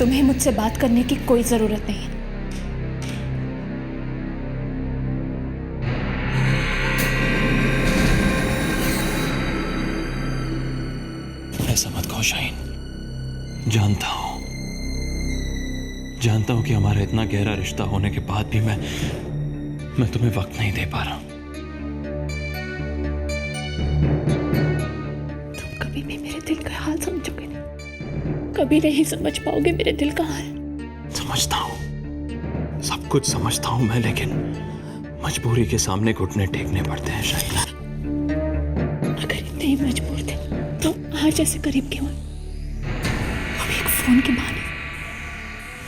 तुम्हें मुझसे बात करने की कोई जरूरत नहीं है। ऐसा मत कहो शाहीन। जानता हूं कि हमारा इतना गहरा रिश्ता होने के बाद भी मैं तुम्हें वक्त नहीं दे पा रहा। तुम कभी भी मेरे दिल का हाल समझोगे नहीं, कभी नहीं समझ पाओगे मेरे दिल का हाल। समझता हूं, सब कुछ समझता हूं मैं, लेकिन मजबूरी के सामने घुटने टेकने पड़ते हैं शाहीन। अगर इतने ही मजबूर थे तो आज ऐसे करीब क्यों? अब एक फोन के बहाने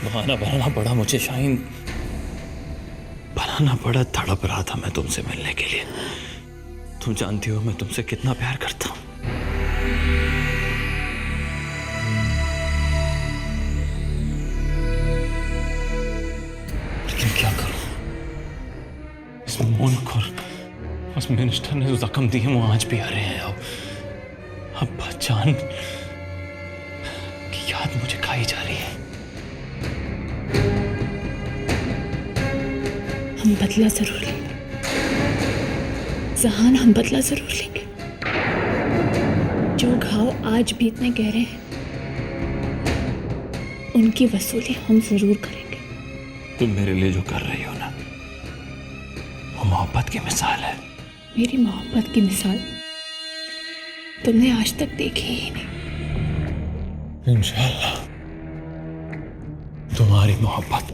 बहाना बनाना पड़ा मुझे शाहीन, बनाना पड़ा। तड़प रहा था मैं तुमसे मिलने के लिए। तुम जानती हो मैं तुमसे कितना प्यार करता हूं। लेकिन क्या करूं, इस मुल्क और उस मिनिस्टर ने जो जख्म दिए वो आज भी आ रहे हैं। अब पहचान की याद मुझे खाई जा रही है। हम बदला जरूर लेंगे जहान, हम बदला जरूर लेंगे। जो घाव आज भी इतने गहरे हैं उनकी वसूली हम जरूर करेंगे। तुम मेरे लिए जो कर रही हो ना, वो मोहब्बत की मिसाल है। मेरी मोहब्बत की मिसाल तुमने आज तक देखी ही नहीं। इंशाअल्लाह तुम्हारी मोहब्बत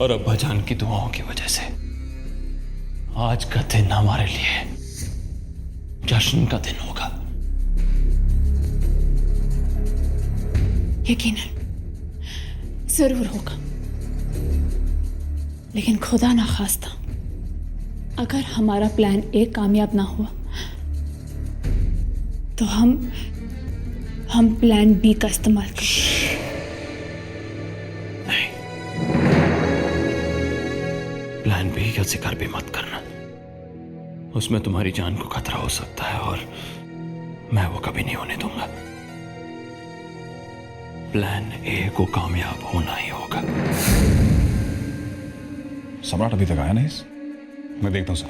और अब्बा जान की दुआओं की वजह से आज का दिन हमारे लिए जश्न का दिन होगा। यकीनन जरूर होगा, लेकिन खुदा ना खास्ता अगर हमारा प्लान ए कामयाब ना हुआ तो हम प्लान बी का इस्तेमाल करेंगे। नहीं, प्लान बी का जिक्र भी मत करना। उसमें तुम्हारी जान को खतरा हो सकता है और मैं वो कभी नहीं होने दूंगा। प्लान ए को कामयाब होना ही होगा। सम्राट अभी तक आया नहीं? मैं देखता हूं सर।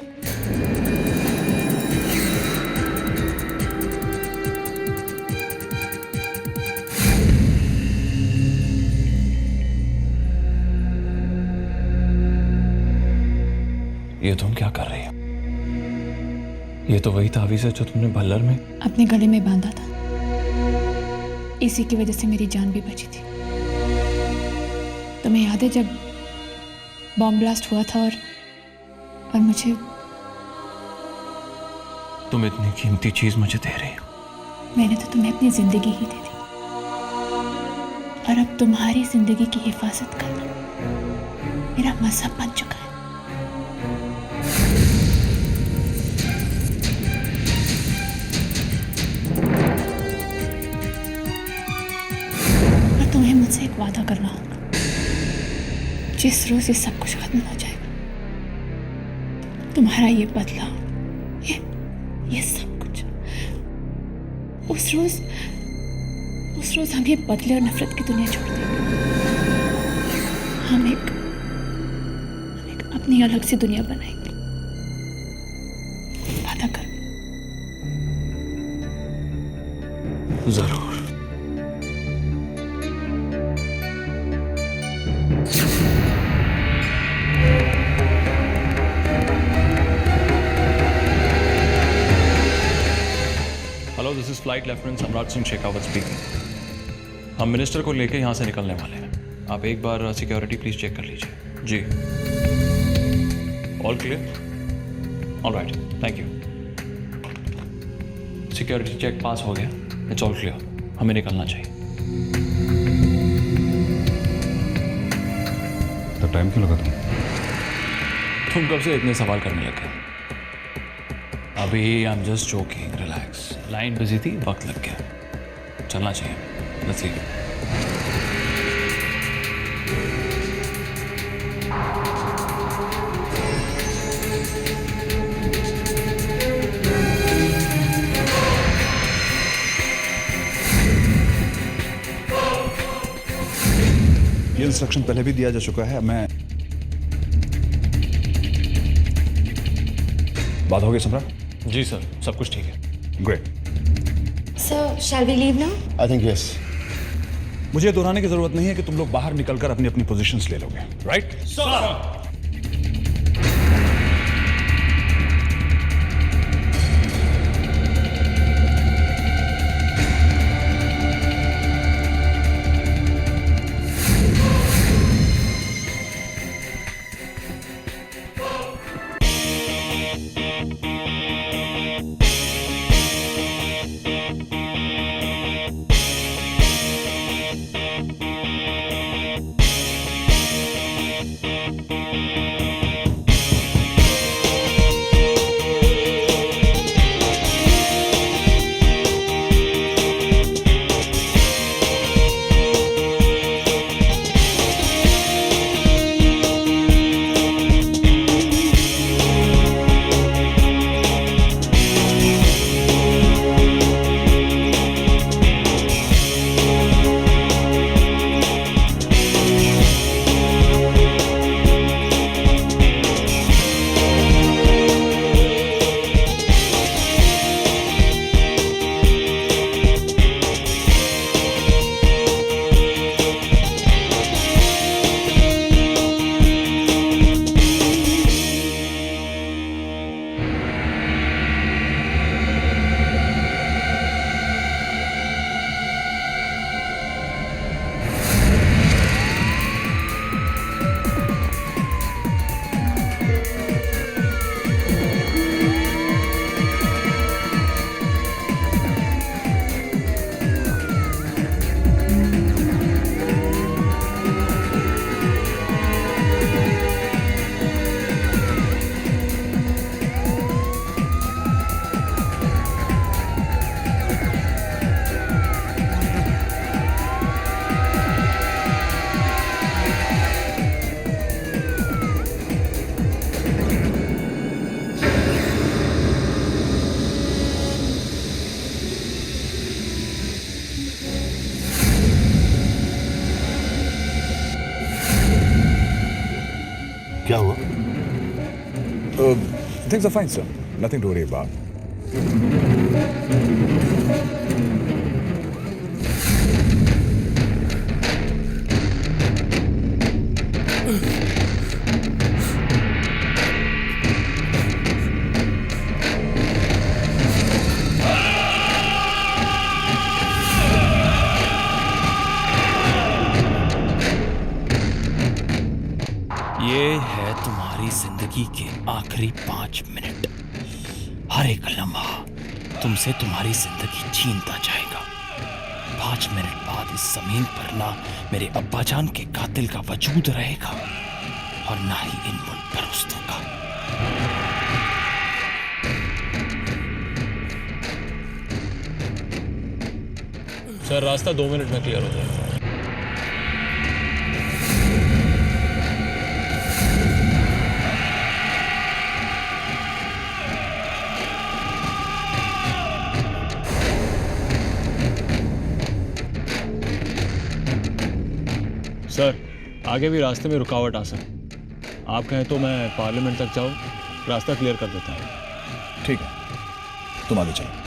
ये तुम क्या कर रही हो? ये तो वही तावीज़ है जो तुमने भल्लर में अपने गले में बांधा था। इसी की वजह से मेरी जान भी बची थी। तुम्हें याद है जब बॉम्ब ब्लास्ट हुआ था और मुझे तुम इतनी कीमती चीज मुझे दे रही हो। मैंने तो तुम्हें अपनी जिंदगी ही दे दी और अब तुम्हारी जिंदगी की हिफाजत करना मेरा मजहब बन चुका है। और तुम्हें मुझसे एक वादा करना होगा। जिस रोज ये सब कुछ खत्म हो जाएगा, तुम्हारा ये बदला, ये सब कुछ, उस रोज हम ये बदले और नफरत की दुनिया छोड़ देंगे। हम एक अपनी अलग सी दुनिया बनाएंगे। वादा कर। जरूर। Hello, this is flight lieutenant सम्राट सिंह शेखावत स्पीकिंग। हम मिनिस्टर को लेके यहाँ से निकलने वाले हैं। आप एक बार सिक्योरिटी प्लीज चेक कर लीजिए। जी, all clear? All right, thank you. Security check pass हो गया, इट्स ऑल क्लियर। हमें निकलना चाहिए। तो टाइम क्यों लगा तुम कब से इतने सवाल करने लगे? अभी I am just joking, relax. Line busy थी, वक्त लग गया। चलना चाहिए। Let's leave. ये इंस्ट्रक्शन पहले भी दिया जा चुका है। मैं बात हो गई सम्राट? जी सर, सब कुछ ठीक है। Great. Sir, shall we leave now? I think yes. मुझे ये दोहराने की जरूरत नहीं है कि तुम लोग बाहर निकलकर अपनी अपनी पोजीशंस ले लोगे, राइट? क्या हुआ? Things are fine, sir. Nothing to worry about. ये है तुम्हारी जिंदगी के आखिरी 5 मिनट। हर एक लम्हा तुमसे तुम्हारी जिंदगी छीनता जाएगा। 5 मिनट बाद इस जमीन पर ना मेरे अब्बाजान के कातिल का वजूद रहेगा और ना ही इन मुनपरस्तों का। सर, रास्ता 2 मिनट में क्लियर हो जाएगा। सर, आगे भी रास्ते में रुकावट आ सकती। आप कहें तो मैं पार्लियामेंट तक जाऊं, रास्ता क्लियर कर देता हूं। ठीक है, तुम आगे चलो।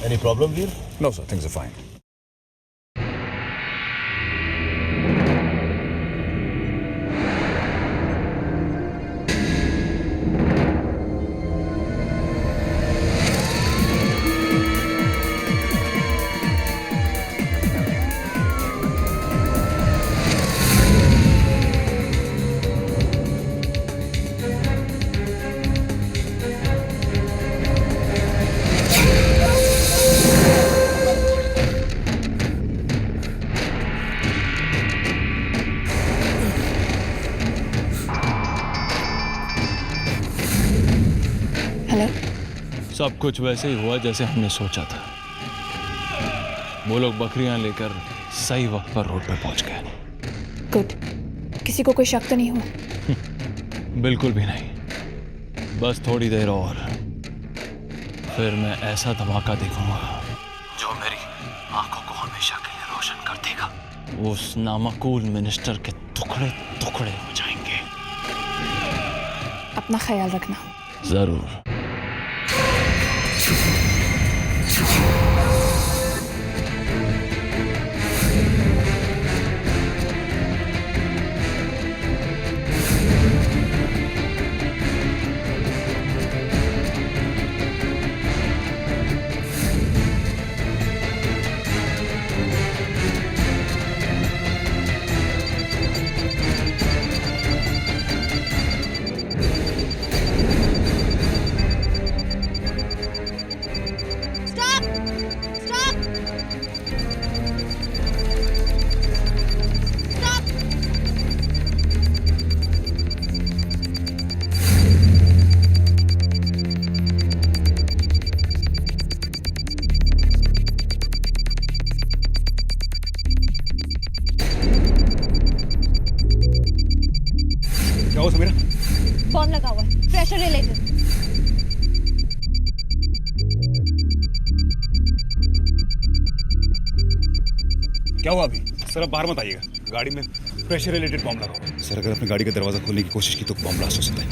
Any problem, Veer? No, sir. Things are fine. Hello. सब कुछ वैसे ही हुआ जैसे हमने सोचा था। वो लोग बकरियां लेकर सही वक्त पर रोड पे पहुंच गए। गुड। किसी को कोई शक तो नहीं हुआ? बिल्कुल भी नहीं। बस थोड़ी देर और, फिर मैं ऐसा धमाका देखूंगा जो मेरी आंखों को हमेशा के लिए रोशन कर देगा। उस नामकूल मिनिस्टर के टुकड़े टुकड़े हो जाएंगे। अपना ख्याल रखना। जरूर। क्या हुआ समीरा? बॉम्ब लगा हुआ है, प्रेशर रिलेटेड। क्या हुआ अभी? सर अब बाहर मत आइएगा, गाड़ी में प्रेशर रिलेटेड बॉम्ब लगा हुआ है। सर अगर अपनी गाड़ी का दरवाजा खोलने की कोशिश की तो बॉम्ब ब्लास्ट हो सकता है।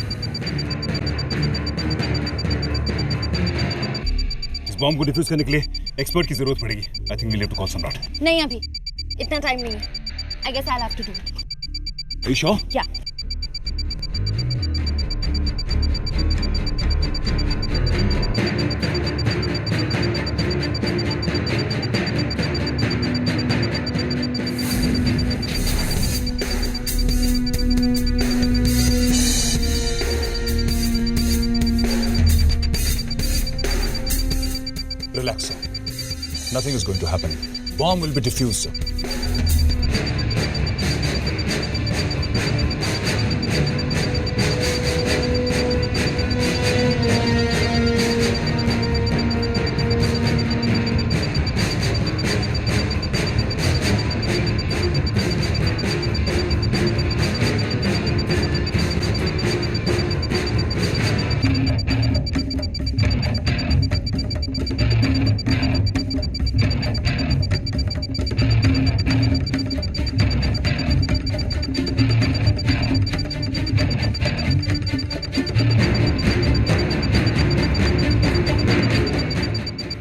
इस बॉम्ब को डिफ्यूज करने के लिए एक्सपर्ट की जरूरत पड़ेगी। I think we have to call Samrat. नहीं अभी इतना टाइम नहीं है। I guess I have to do it. Are you sure? Yeah. Relax, sir. Nothing is going to happen. Bomb will be defused, sir.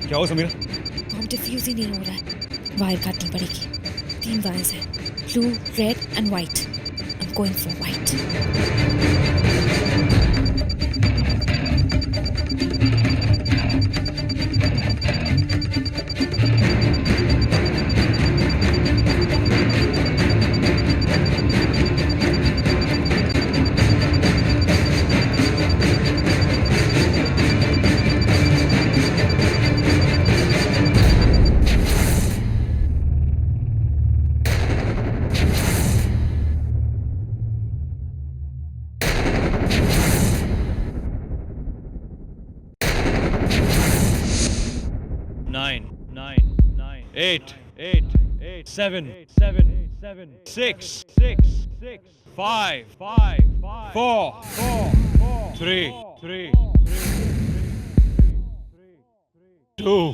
क्या हुआ समीरा? बॉम्ब डिफ्यूज ही नहीं हो रहा है। वायर काटनी पड़ेगी। 3 वायर्स हैं, blue, red and white. I am going for white. Eight, 7, 6, 5, 4, 3, 2.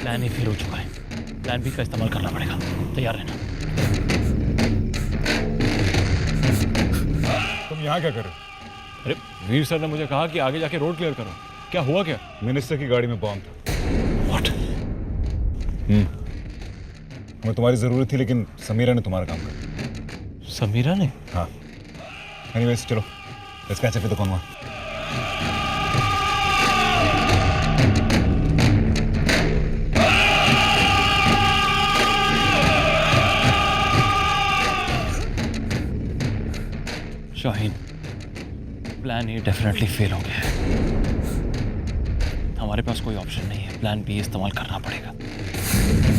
Plan he fail हो चुका है। प्लान बी का इस्तेमाल करना पड़ेगा। तैयार रहना। तुम यहाँ क्या कर रहे हो? अरे वीर सर ने मुझे कहा कि आगे जाके रोड क्लियर करो। क्या हुआ क्या? मिनिस्टर की गाड़ी में बॉम्ब था। व्हाट? हमें तुम्हारी जरूरत थी लेकिन समीरा ने तुम्हारा काम कर। समीरा ने? हाँ। एनीवेज चलो Let's catch up with the convoy. Shaheen, plan A definitely fail हो गया है। हमारे पास कोई ऑप्शन नहीं है, प्लान बी इस्तेमाल करना पड़ेगा।